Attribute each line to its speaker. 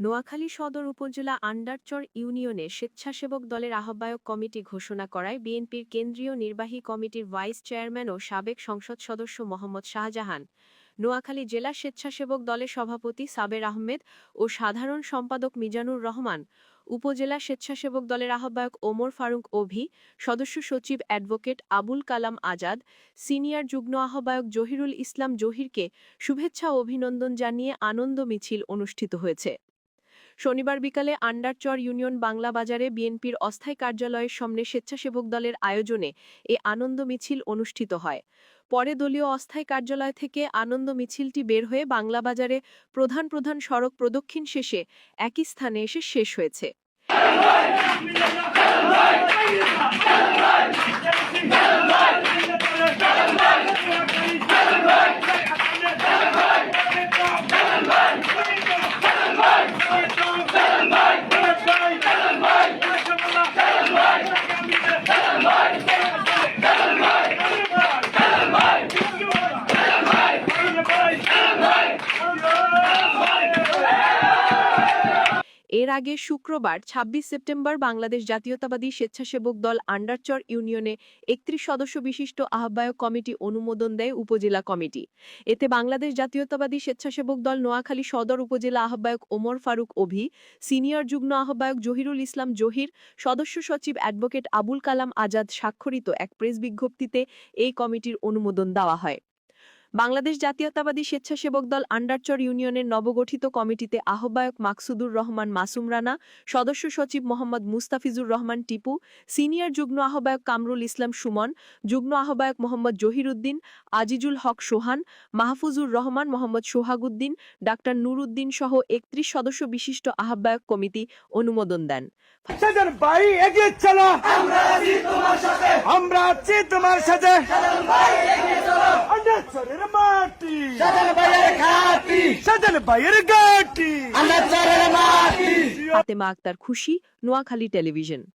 Speaker 1: নোয়াখালী সদর উপজেলা আন্ডারচর ইউনিয়নে স্বেচ্ছাসেবক দলের আহ্বায়ক কমিটি ঘোষণা করায় বিএনপির কেন্দ্রীয় নির্বাহী কমিটির ভাইস চেয়ারম্যান ও সাবেক সংসদ সদস্য মোহাম্মদ শাহজাহান, নোয়াখালী জেলা স্বেচ্ছাসেবক দলের সভাপতি সাবের আহমেদ ও সাধারণ সম্পাদক মিজানুর রহমান, উপজেলা স্বেচ্ছাসেবক দলের আহ্বায়ক ওমর ফারুক অভি, সদস্য সচিব অ্যাডভোকেট আবুল কালাম আজাদ, সিনিয়র যুগ্ম আহ্বায়ক জহিরুল ইসলাম জহিরকে শুভেচ্ছা ও অভিনন্দন জানিয়ে আনন্দ মিছিল অনুষ্ঠিত হয়েছে। শনিবার বিকালে আন্ডারচর ইউনিয়ন বাংলা বাজারে বিএনপির অস্থায়ী কার্যালয়ের সামনে স্বেচ্ছাসেবক দলের আয়োজনে এ আনন্দ মিছিল অনুষ্ঠিত হয়। পরে দলীয় অস্থায়ী কার্যালয় থেকে আনন্দ মিছিলটি বের হয়ে বাংলা বাজারে প্রধান প্রধান সড়ক প্রদক্ষিণ শেষে একই স্থানে এসে শেষ হয়েছে। এর আগে শুক্রবার ২৬ সেপ্টেম্বর বাংলাদেশ জাতীয়তাবাদী স্বেচ্ছাসেবক দল আন্ডারচর ইউনিয়নে ৩১ সদস্য বিশিষ্ট আহ্বায়ক কমিটি অনুমোদন দেয় উপজেলা কমিটি। এতে বাংলাদেশ জাতীয়তাবাদী স্বেচ্ছাসেবক দল নোয়াখালী সদর উপজেলা আহ্বায়ক ওমর ফারুক অভি, সিনিয়র যুগ্ম আহ্বায়ক জহিরুল ইসলাম জহির, সদস্য সচিব অ্যাডভোকেট আবুল কালাম আজাদ স্বাক্ষরিত এক প্রেস বিজ্ঞপ্তিতে এই কমিটির অনুমোদন দেওয়া হয়। বাংলাদেশ জাতীয়তাবাদী স্বেচ্ছাসেবক দল আন্ডারচর ইউনিয়নের নবগঠিত কমিটিতে আহ্বায়ক মাকসুদুর রহমান মাসুম রানা, সদস্য সচিব মোহাম্মদ মুস্তাফিজুর রহমান টিপু, সিনিয়র যুগ্ম আহ্বায়ক কামরুল ইসলাম সুমন, যুগ্ম আহ্বায়ক মোহাম্মদ জহিরুদ্দিন, আজিজুল হক সোহান, মাহফুজুর রহমান, মোহাম্মদ সোহাগুদ্দিন, ডাক্তার নুরুদ্দিন সহ ৩১ সদস্য বিশিষ্ট আহ্বায়ক কমিটি অনুমোদন দেন। ফাতেমা আক্তার খুশি, নোয়াখালী টেলিভিশন।